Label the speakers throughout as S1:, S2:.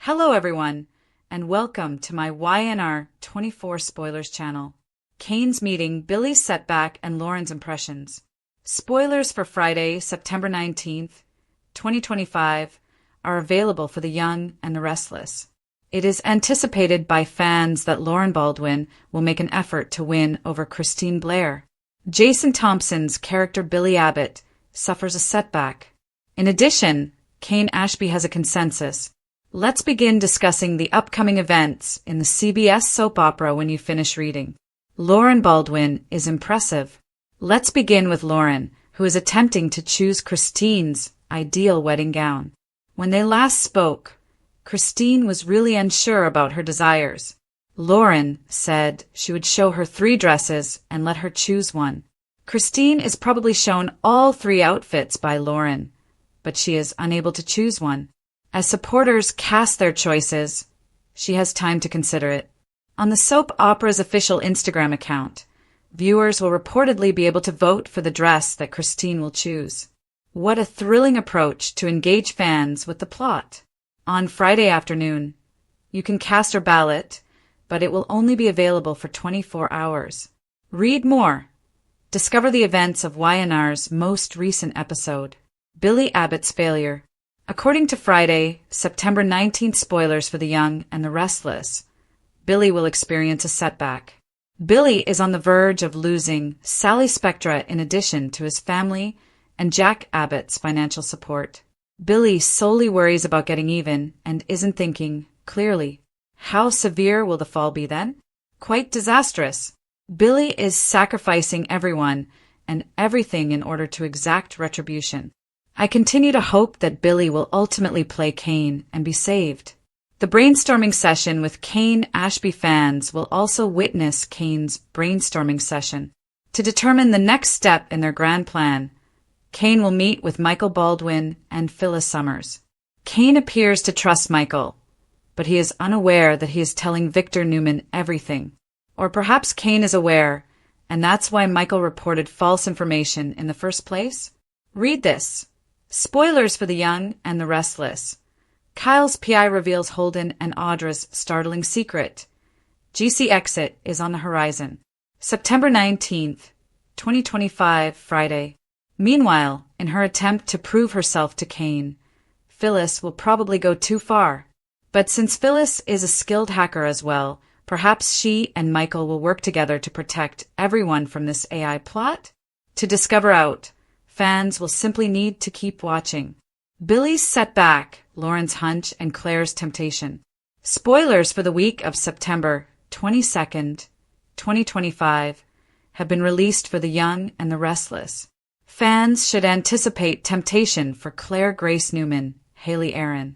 S1: Hello everyone, and welcome to my YNR 24 Spoilers channel. Kane's meeting, Billy's setback, and Lauren's impressions. Spoilers for Friday, September 19th, 2025 are available for the young and the restless. It is anticipated by fans that Lauren Baldwin will make an effort to win over Christine Blair. Jason Thompson's character Billy Abbott suffers a setback. In addition, Kane Ashby has a consensus. Let's begin discussing the upcoming events in the CBS soap opera when you finish reading. Lauren Baldwin is impressive. Let's begin with Lauren, who is attempting to choose Christine's ideal wedding gown. When they last spoke, Christine was really unsure about her desires. Lauren said she would show her 3 dresses and let her choose one. Christine is probably shown all 3 outfits by Lauren, but she is unable to choose one. As supporters cast their choices, she has time to consider it. On the soap opera's official Instagram account, viewers will reportedly be able to vote for the dress that Christine will choose. What a thrilling approach to engage fans with the plot. On Friday afternoon, you can cast your ballot, but it will only be available for 24 hours. Read more. Discover the events of YNR's most recent episode, Billy Abbott's failure. According to Friday, September 19th spoilers for the young and the restless, Billy will experience a setback. Billy is on the verge of losing Sally Spectra in addition to his family and Jack Abbott's financial support. Billy solely worries about getting even and isn't thinking clearly. How severe will the fall be then? Quite disastrous. Billy is sacrificing everyone and everything in order to exact retribution. I continue to hope that Billy will ultimately play Kane and be saved. The brainstorming session with Kane Ashby fans will also witness Kane's brainstorming session. To determine the next step in their grand plan, Kane will meet with Michael Baldwin and Phyllis Summers. Kane appears to trust Michael, but he is unaware that he is telling Victor Newman everything. Or perhaps Kane is aware, and that's why Michael reported false information in the first place? Read this. Spoilers for the young and the restless. Kyle's PI reveals Holden and Audra's startling secret. GC exit is on the horizon. September 19th, 2025, Friday. Meanwhile, in her attempt to prove herself to Kane, Phyllis will probably go too far. But since Phyllis is a skilled hacker as well, perhaps she and Michael will work together to protect everyone from this AI plot? To discover out, fans will simply need to keep watching. Billy's setback, Lauren's hunch, and Claire's temptation. Spoilers for the week of September 22nd, 2025 have been released for the young and the restless. Fans should anticipate temptation for Claire Grace Newman, Haley Aaron.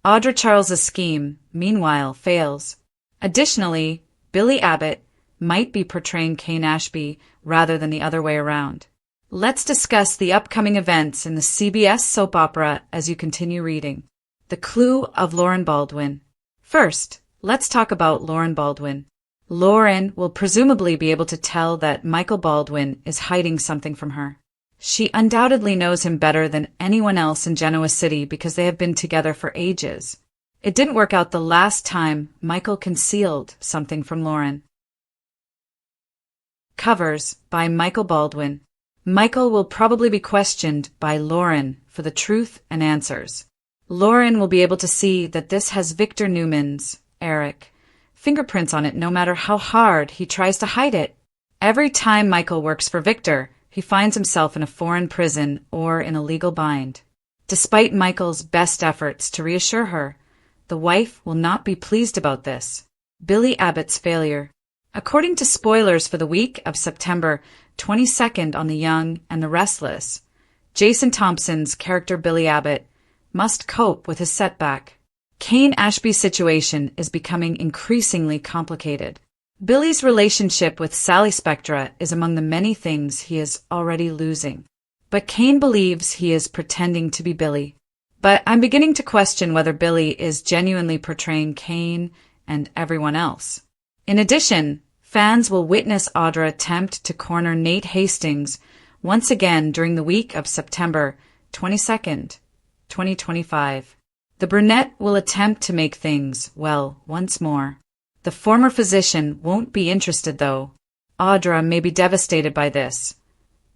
S1: Audra Charles's scheme, meanwhile, fails. Additionally, Billy Abbott might be portraying Kane Ashby rather than the other way around. Let's discuss the upcoming events in the CBS soap opera as you continue reading. The clue of Lauren Baldwin. First, let's talk about Lauren Baldwin. Lauren will presumably be able to tell that Michael Baldwin is hiding something from her. She undoubtedly knows him better than anyone else in Genoa City because they have been together for ages. It didn't work out the last time Michael concealed something from Lauren. Covers by Michael Baldwin. Michael will probably be questioned by Lauren for the truth and answers. Lauren will be able to see that this has Victor Newman's, Eric, fingerprints on it no matter how hard he tries to hide it. Every time Michael works for Victor, he finds himself in a foreign prison or in a legal bind. Despite Michael's best efforts to reassure her, the wife will not be pleased about this. Billy Abbott's failure. According to spoilers for the week of September 22nd on the young and the restless, Jason Thompson's character Billy Abbott must cope with his setback. Kane Ashby's situation is becoming increasingly complicated. Billy's relationship with Sally Spectra is among the many things he is already losing. But Kane believes he is pretending to be Billy. But I'm beginning to question whether Billy is genuinely portraying Kane and everyone else. In addition, fans will witness Audra attempt to corner Nate Hastings once again during the week of September 22nd, 2025. The brunette will attempt to make things well once more. The former physician won't be interested, though. Audra may be devastated by this,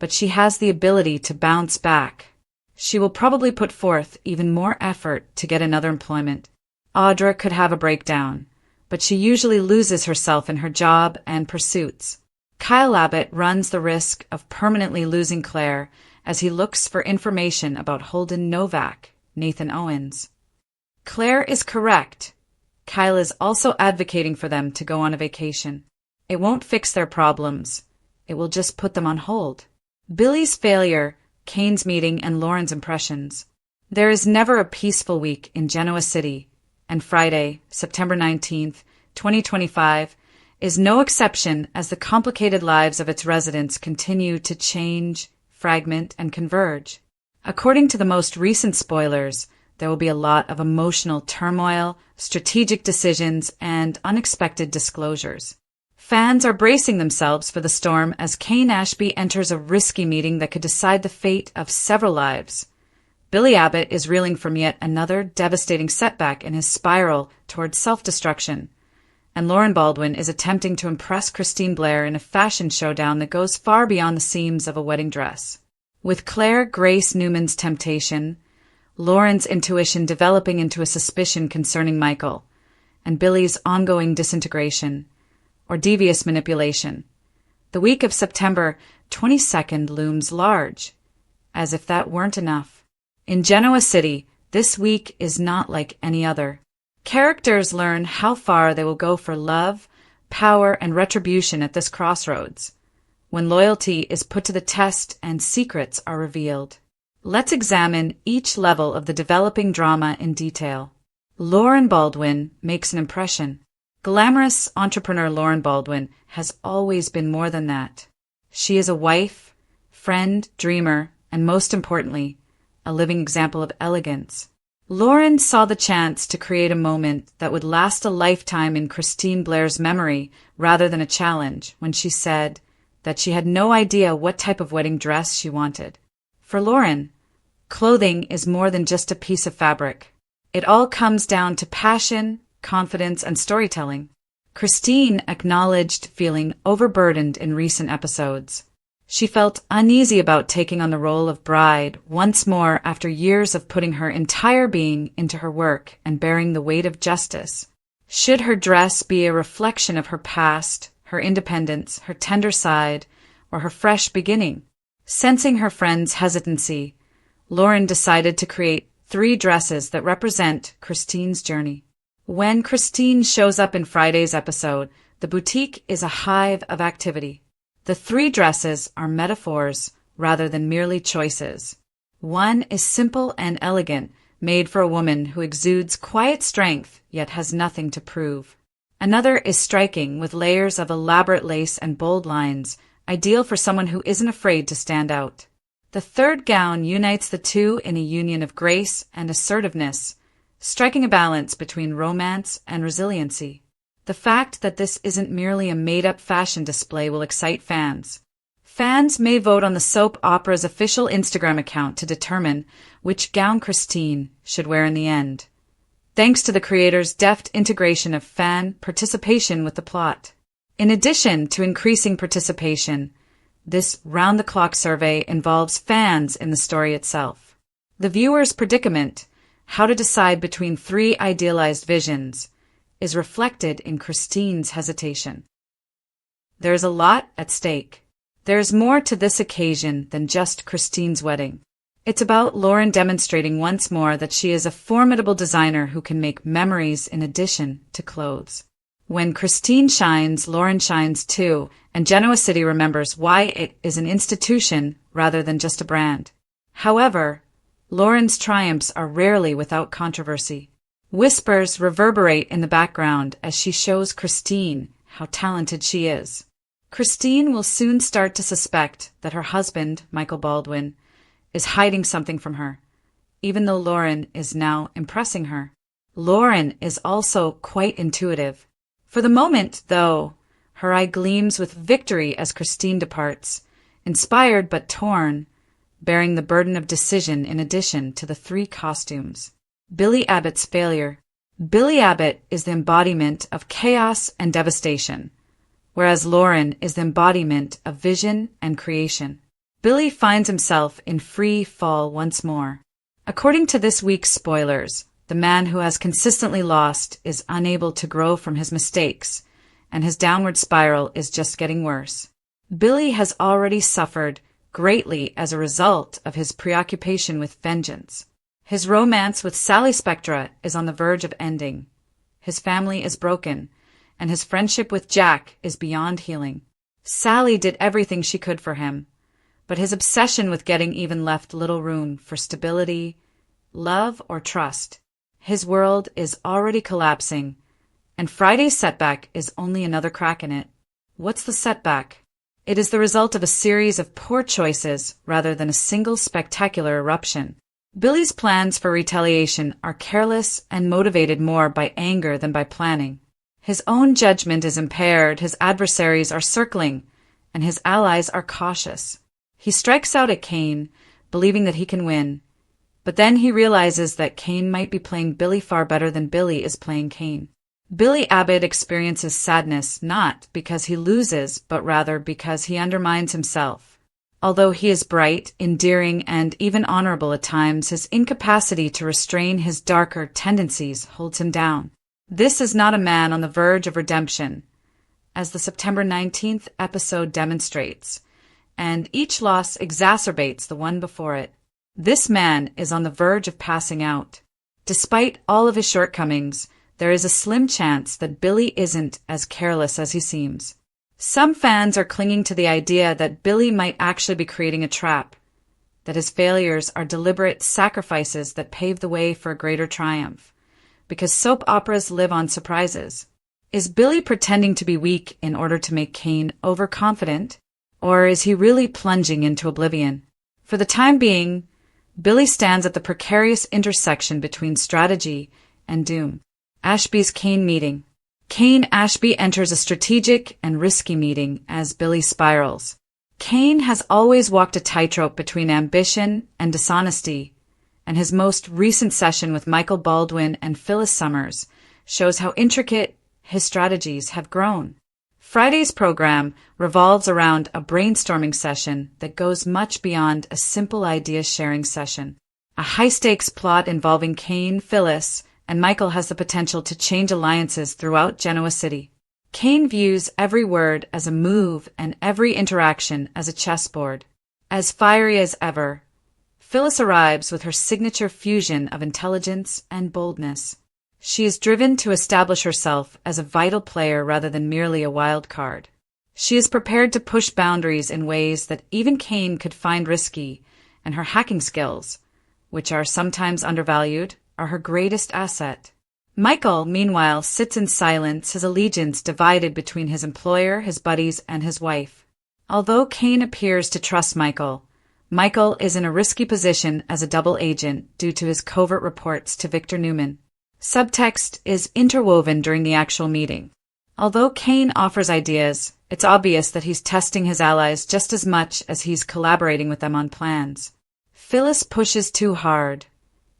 S1: but she has the ability to bounce back. She will probably put forth even more effort to get another employment. Audra could have a breakdown, but she usually loses herself in her job and pursuits. Kyle Abbott runs the risk of permanently losing Claire as he looks for information about Holden Novak, Nathan Owens. Claire is correct. Kyle is also advocating for them to go on a vacation. It won't fix their problems. It will just put them on hold. Billy's failure, Kane's meeting, and Lauren's impressions. There is never a peaceful week in Genoa City, and Friday, September 19th, 2025, is no exception as the complicated lives of its residents continue to change, fragment, and converge. According to the most recent spoilers, there will be a lot of emotional turmoil, strategic decisions, and unexpected disclosures. Fans are bracing themselves for the storm as Kane Ashby enters a risky meeting that could decide the fate of several lives. Billy Abbott is reeling from yet another devastating setback in his spiral towards self-destruction, and Lauren Baldwin is attempting to impress Christine Blair in a fashion showdown that goes far beyond the seams of a wedding dress. With Claire Grace Newman's temptation, Lauren's intuition developing into a suspicion concerning Michael, and Billy's ongoing disintegration, or devious manipulation, the week of September 22nd looms large, as if that weren't enough. In Genoa City, this week is not like any other. Characters learn how far they will go for love, power, and retribution at this crossroads, when loyalty is put to the test and secrets are revealed. Let's examine each level of the developing drama in detail. Lauren Baldwin makes an impression. Glamorous entrepreneur Lauren Baldwin has always been more than that. She is a wife, friend, dreamer, and most importantly, a living example of elegance. Lauren saw the chance to create a moment that would last a lifetime in Christine Blair's memory rather than a challenge when she said that she had no idea what type of wedding dress she wanted. For Lauren, clothing is more than just a piece of fabric. It all comes down to passion, confidence, and storytelling. Christine acknowledged feeling overburdened in recent episodes. She felt uneasy about taking on the role of bride once more after years of putting her entire being into her work and bearing the weight of justice. Should her dress be a reflection of her past, her independence, her tender side, or her fresh beginning? Sensing her friend's hesitancy, Lauren decided to create 3 dresses that represent Christine's journey. When Christine shows up in Friday's episode, the boutique is a hive of activity. The 3 dresses are metaphors rather than merely choices. One is simple and elegant, made for a woman who exudes quiet strength yet has nothing to prove. Another is striking, with layers of elaborate lace and bold lines, ideal for someone who isn't afraid to stand out. The third gown unites the two in a union of grace and assertiveness, striking a balance between romance and resiliency. The fact that this isn't merely a made-up fashion display will excite fans. Fans may vote on the soap opera's official Instagram account to determine which gown Christine should wear in the end, thanks to the creator's deft integration of fan participation with the plot. In addition to increasing participation, this round-the-clock survey involves fans in the story itself. The viewer's predicament, how to decide between 3 idealized visions, is reflected in Christine's hesitation. There is a lot at stake. There is more to this occasion than just Christine's wedding. It's about Lauren demonstrating once more that she is a formidable designer who can make memories in addition to clothes. When Christine shines, Lauren shines too, and Genoa City remembers why it is an institution rather than just a brand. However, Lauren's triumphs are rarely without controversy. Whispers reverberate in the background as she shows Christine how talented she is. Christine will soon start to suspect that her husband, Michael Baldwin, is hiding something from her, even though Lauren is now impressing her. Lauren is also quite intuitive. For the moment, though, her eye gleams with victory as Christine departs, inspired but torn, bearing the burden of decision in addition to the 3 costumes. Billy Abbott's failure. Billy Abbott is the embodiment of chaos and devastation, whereas Lauren is the embodiment of vision and creation. Billy finds himself in free fall once more. According to this week's spoilers, the man who has consistently lost is unable to grow from his mistakes, and his downward spiral is just getting worse. Billy has already suffered greatly as a result of his preoccupation with vengeance. His romance with Spectra is on the verge of ending. His family is broken, and his friendship with Jack is beyond healing. Sally did everything she could for him, but his obsession with getting even left little room for stability, love, or trust. His world is already collapsing, and Friday's setback is only another crack in it. What's the setback? It is the result of a series of poor choices rather than a single spectacular eruption. Billy's plans for retaliation are careless and motivated more by anger than by planning. His own judgment is impaired, his adversaries are circling, and his allies are cautious. He strikes out at Kane, believing that he can win, but then he realizes that Kane might be playing Billy far better than Billy is playing Kane. Billy Abbott experiences sadness not because he loses, but rather because he undermines himself. Although he is bright, endearing, and even honorable at times, his incapacity to restrain his darker tendencies holds him down. This is not a man on the verge of redemption, as the September 19th episode demonstrates, and each loss exacerbates the one before it. This man is on the verge of passing out. Despite all of his shortcomings, there is a slim chance that Billy isn't as careless as he seems. Some fans are clinging to the idea that Billy might actually be creating a trap, that his failures are deliberate sacrifices that pave the way for a greater triumph, because soap operas live on surprises. Is Billy pretending to be weak in order to make Kane overconfident, or is he really plunging into oblivion? For the time being, Billy stands at the precarious intersection between strategy and doom. Ashby's Kane meeting. Kane-Ashby enters a strategic and risky meeting as Billy spirals. Kane has always walked a tightrope between ambition and dishonesty, and his most recent session with Michael Baldwin and Phyllis Summers shows how intricate his strategies have grown. Friday's program revolves around a brainstorming session that goes much beyond a simple idea-sharing session. A high-stakes plot involving Kane, Phyllis, and Michael has the potential to change alliances throughout Genoa City. Kane views every word as a move and every interaction as a chessboard. As fiery as ever, Phyllis arrives with her signature fusion of intelligence and boldness. She is driven to establish herself as a vital player rather than merely a wild card. She is prepared to push boundaries in ways that even Kane could find risky, and her hacking skills, which are sometimes undervalued, are her greatest asset. Michael, meanwhile, sits in silence, his allegiance divided between his employer, his buddies, and his wife. Although Kane appears to trust Michael, Michael is in a risky position as a double agent due to his covert reports to Victor Newman. Subtext is interwoven during the actual meeting. Although Kane offers ideas, it's obvious that he's testing his allies just as much as he's collaborating with them on plans. Phyllis pushes too hard,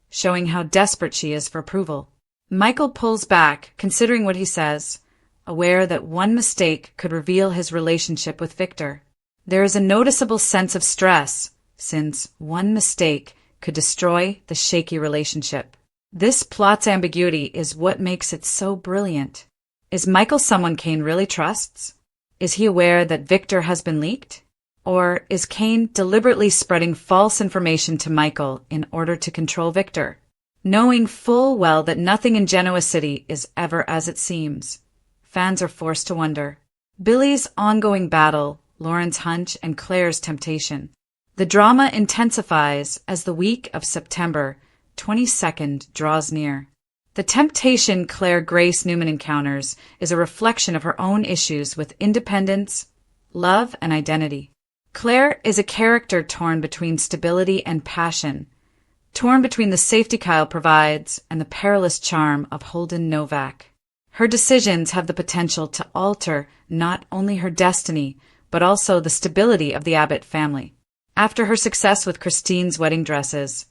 S1: showing how desperate she is for approval. Michael pulls back, considering what he says, aware that one mistake could reveal his relationship with Victor. There is a noticeable sense of stress, since one mistake could destroy the shaky relationship. This plot's ambiguity is what makes it so brilliant. Is Michael someone Kane really trusts? Is he aware that Victor has been leaked? Or is Kane deliberately spreading false information to Michael in order to control Victor? Knowing full well that nothing in Genoa City is ever as it seems, fans are forced to wonder. Billy's ongoing battle, Lauren's hunch, and Claire's temptation. The drama intensifies as the week of September 22nd draws near. The temptation Claire Grace Newman encounters is a reflection of her own issues with independence, love, and identity. Claire is a character torn between stability and passion, torn between the safety Kyle provides and the perilous charm of Holden Novak. Her decisions have the potential to alter not only her destiny, but also the stability of the Abbott family. After her success with Christine's wedding dresses,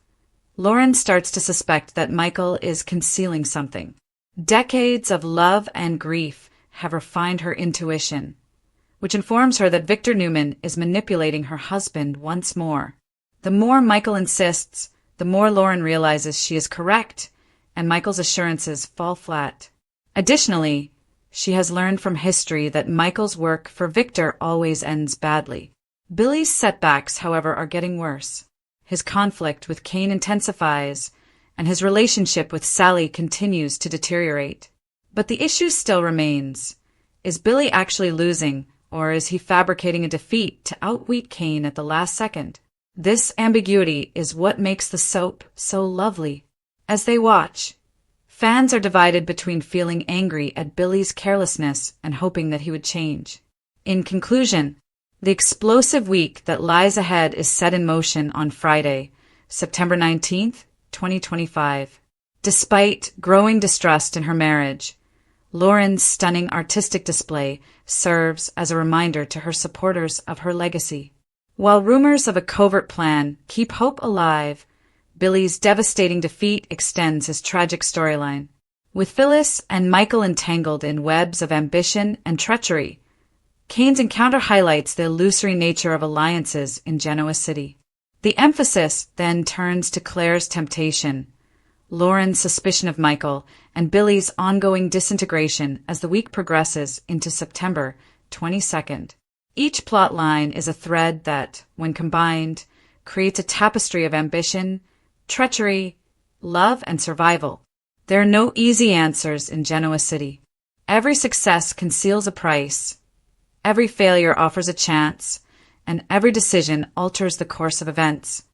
S1: Lauren starts to suspect that Michael is concealing something. Decades of love and grief have refined her intuition, which informs her that Victor Newman is manipulating her husband once more. The more Michael insists, the more Lauren realizes she is correct, and Michael's assurances fall flat. Additionally, she has learned from history that Michael's work for Victor always ends badly. Billy's setbacks, however, are getting worse. His conflict with Kane intensifies, and his relationship with Sally continues to deteriorate. But the issue still remains. Is Billy actually losing, or is he fabricating a defeat to outwit Kane at the last second? This ambiguity is what makes the soap so lovely. As they watch, fans are divided between feeling angry at Billy's carelessness and hoping that he would change. In conclusion, the explosive week that lies ahead is set in motion on Friday, September 19th, 2025. Despite growing distrust in her marriage, Lauren's stunning artistic display serves as a reminder to her supporters of her legacy. While rumors of a covert plan keep hope alive, Billy's devastating defeat extends his tragic storyline. With Phyllis and Michael entangled in webs of ambition and treachery, Kane's encounter highlights the illusory nature of alliances in Genoa City. The emphasis then turns to Claire's temptation, Lauren's suspicion of Michael, and Billy's ongoing disintegration as the week progresses into September 22nd. Each plot line is a thread that, when combined, creates a tapestry of ambition, treachery, love, and survival. There are no easy answers in Genoa City. Every success conceals a price, every failure offers a chance, and every decision alters the course of events.